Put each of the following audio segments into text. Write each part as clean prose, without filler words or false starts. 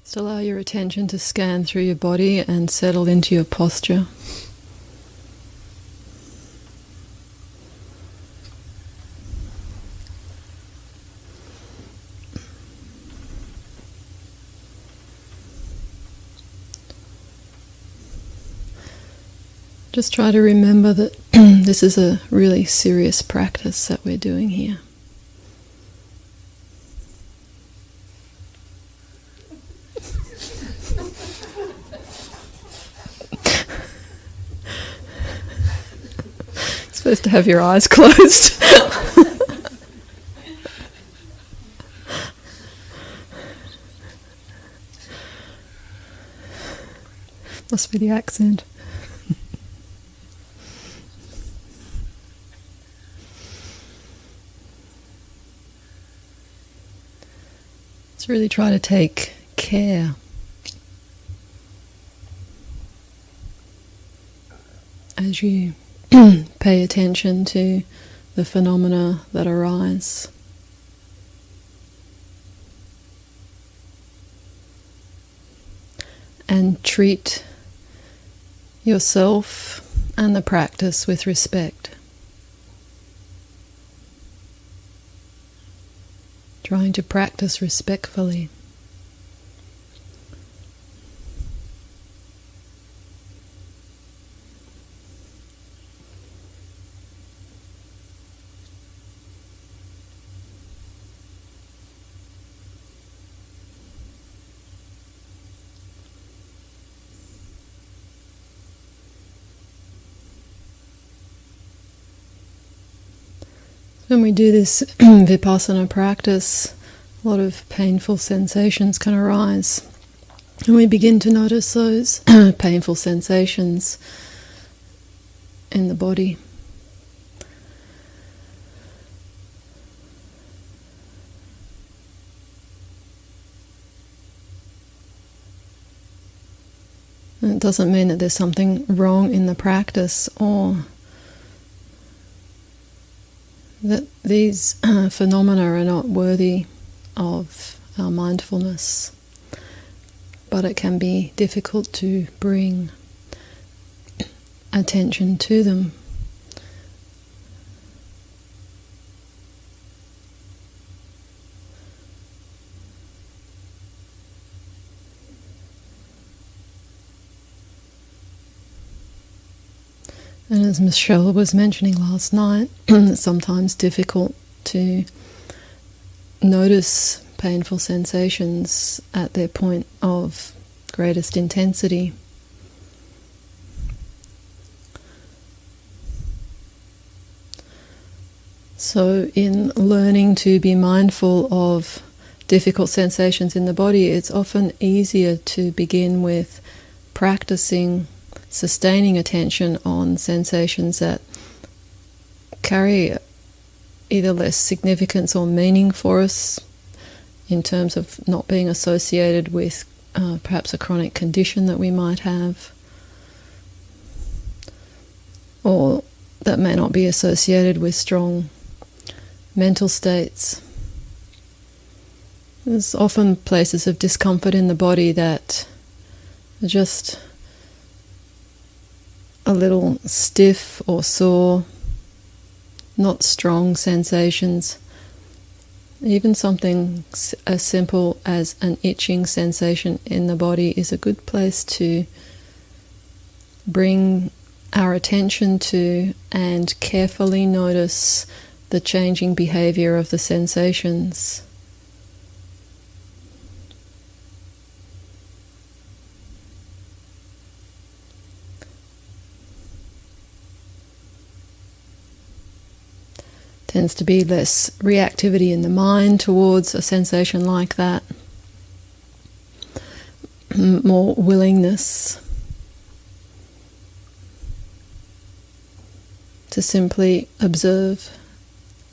Just allow your attention to scan through your body and settle into your posture. Just try to remember that this is a really serious practice that we're doing here. You're supposed to have your eyes closed. Must be the accent. Let's really try to take care as you pay attention to the phenomena that arise. And treat yourself and the practice with respect. Trying to practice respectfully. When we do this vipassana practice, a lot of painful sensations can arise. And we begin to notice those painful sensations in the body. And it doesn't mean that there's something wrong in the practice or that these phenomena are not worthy of our mindfulness, but it can be difficult to bring attention to them. And as Michelle was mentioning last night, it's sometimes difficult to notice painful sensations at their point of greatest intensity. So in learning to be mindful of difficult sensations in the body, it's often easier to begin with practicing sustaining attention on sensations that carry either less significance or meaning for us in terms of not being associated with perhaps a chronic condition that we might have, or that may not be associated with strong mental states. There's often places of discomfort in the body that are just a little stiff or sore, not strong sensations. Even something as simple as an itching sensation in the body is a good place to bring our attention to and carefully notice the changing behavior of the sensations. Tends to be less reactivity in the mind towards a sensation like that, more willingness to simply observe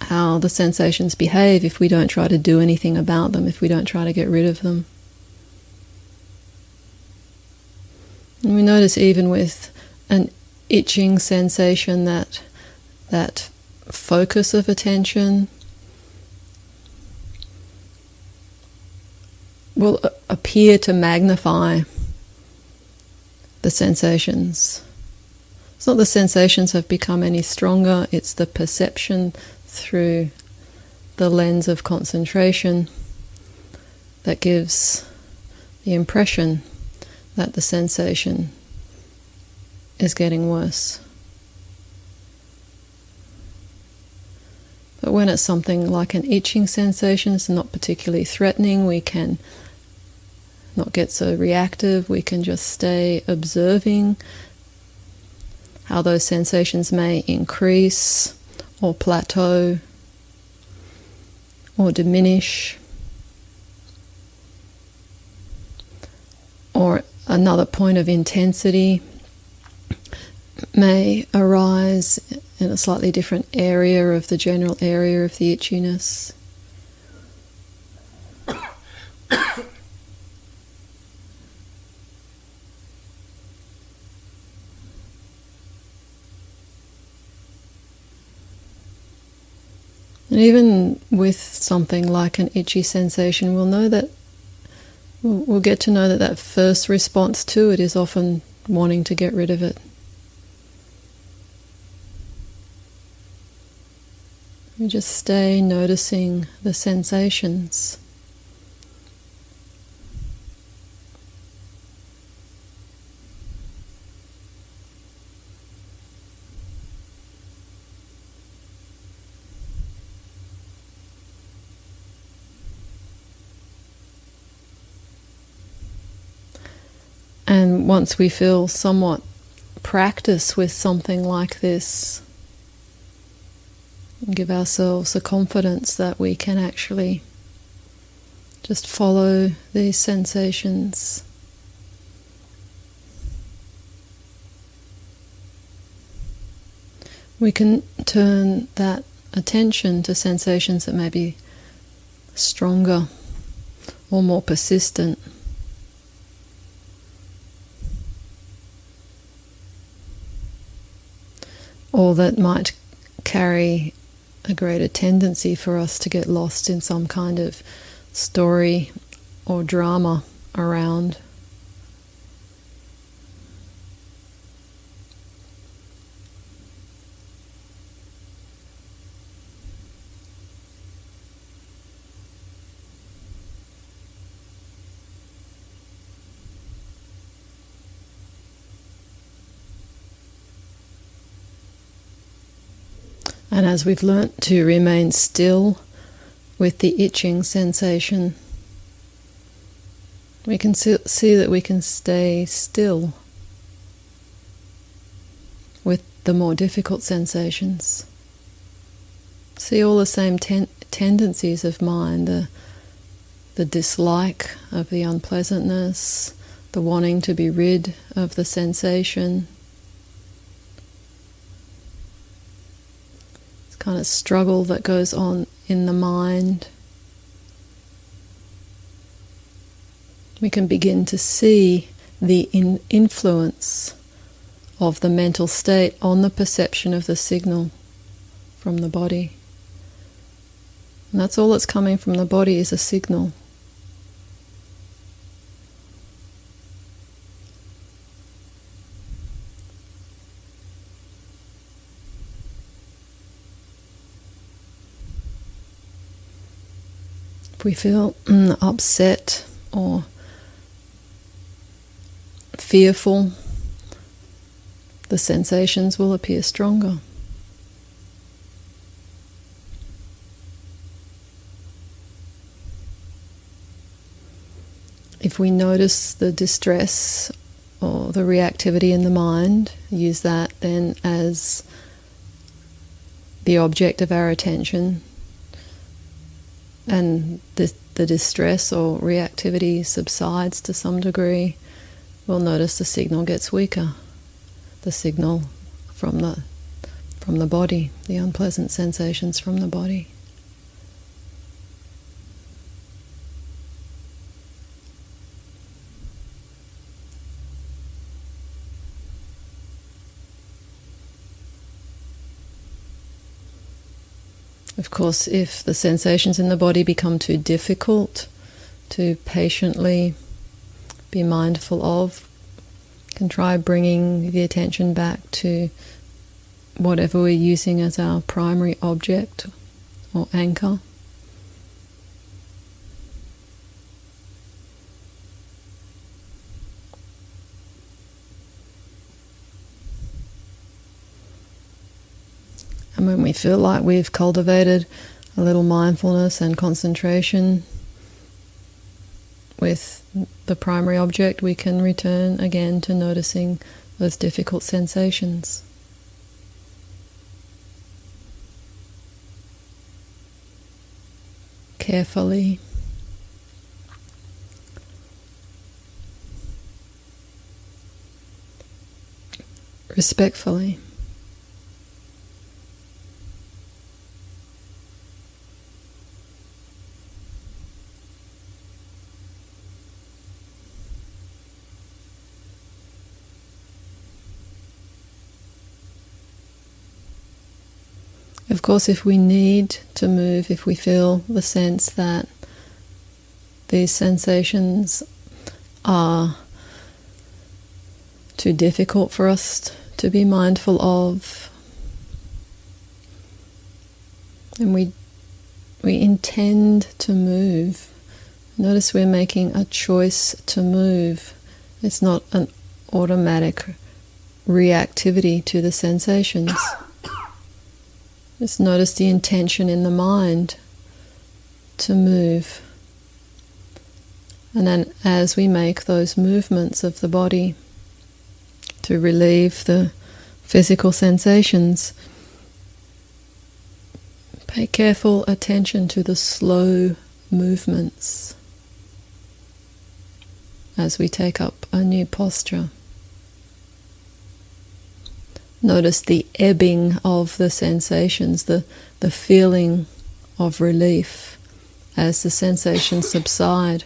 how the sensations behave if we don't try to do anything about them, if we don't try to get rid of them. And we notice even with an itching sensation that focus of attention will appear to magnify the sensations. It's not the sensations have become any stronger, it's the perception through the lens of concentration that gives the impression that the sensation is getting worse. But when it's something like an itching sensation, it's not particularly threatening, we can not get so reactive, we can just stay observing how those sensations may increase or plateau or diminish. Or another point of intensity may arise in a slightly different area of the general area of the itchiness. And even with something like an itchy sensation, we'll get to know that that first response to it is often wanting to get rid of it. We just stay noticing the sensations. And once we feel somewhat practice with something like this, give ourselves the confidence that we can actually just follow these sensations. We can turn that attention to sensations that may be stronger or more persistent. Or that might carry a greater tendency for us to get lost in some kind of story or drama around. And as we've learnt to remain still with the itching sensation, we can see that we can stay still with the more difficult sensations. See all the same tendencies of mind, the dislike of the unpleasantness, the wanting to be rid of the sensation, kind of struggle that goes on in the mind. We can begin to see the influence of the mental state on the perception of the signal from the body. And that's all that's coming from the body is a signal. If we feel upset or fearful, the sensations will appear stronger. If we notice the distress or the reactivity in the mind, use that then as the object of our attention, and the distress or reactivity subsides to some degree, we'll notice the signal gets weaker. The signal from the body, the unpleasant sensations from the body. Of course, if the sensations in the body become too difficult to patiently be mindful of. You can try bringing the attention back to whatever we're using as our primary object or anchor. And when we feel like we've cultivated a little mindfulness and concentration with the primary object, we can return again to noticing those difficult sensations. Carefully. Respectfully. Of course, if we need to move, if we feel the sense that these sensations are too difficult for us to be mindful of, and we intend to move, notice we're making a choice to move. It's not an automatic reactivity to the sensations. Just notice the intention in the mind to move. And then as we make those movements of the body to relieve the physical sensations, pay careful attention to the slow movements as we take up a new posture. Notice the ebbing of the sensations, the feeling of relief as the sensations subside.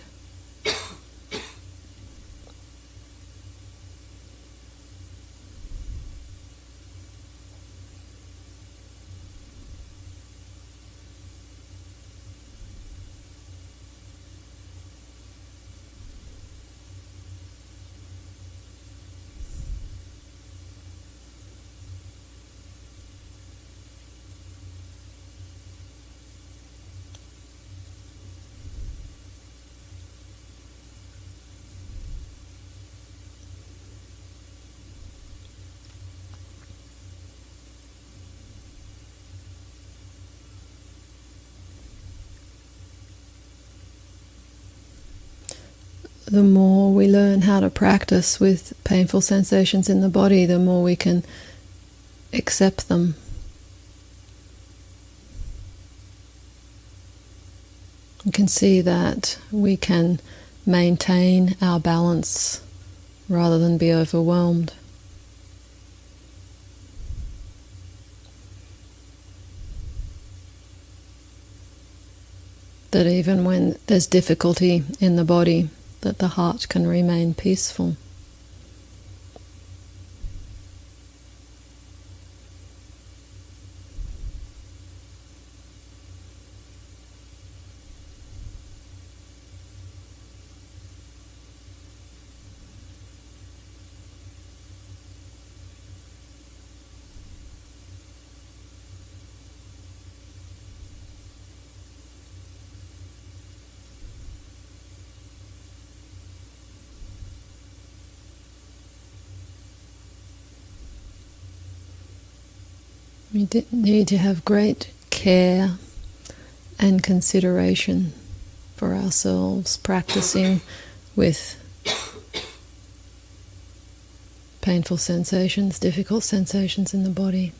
The more we learn how to practice with painful sensations in the body, the more we can accept them. You can see that we can maintain our balance rather than be overwhelmed. That even when there's difficulty in the body, that the heart can remain peaceful. We need to have great care and consideration for ourselves, practicing with painful sensations, difficult sensations in the body.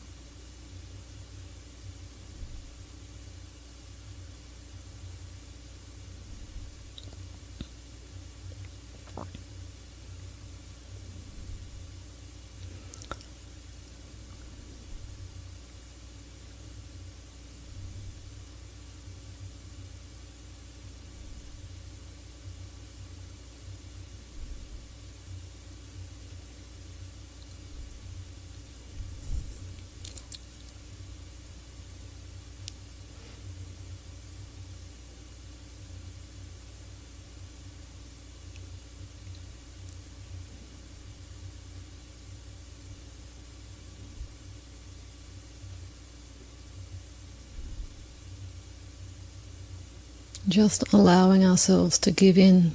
Just allowing ourselves to give in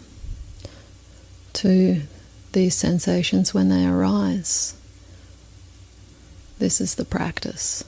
to these sensations when they arise. This is the practice.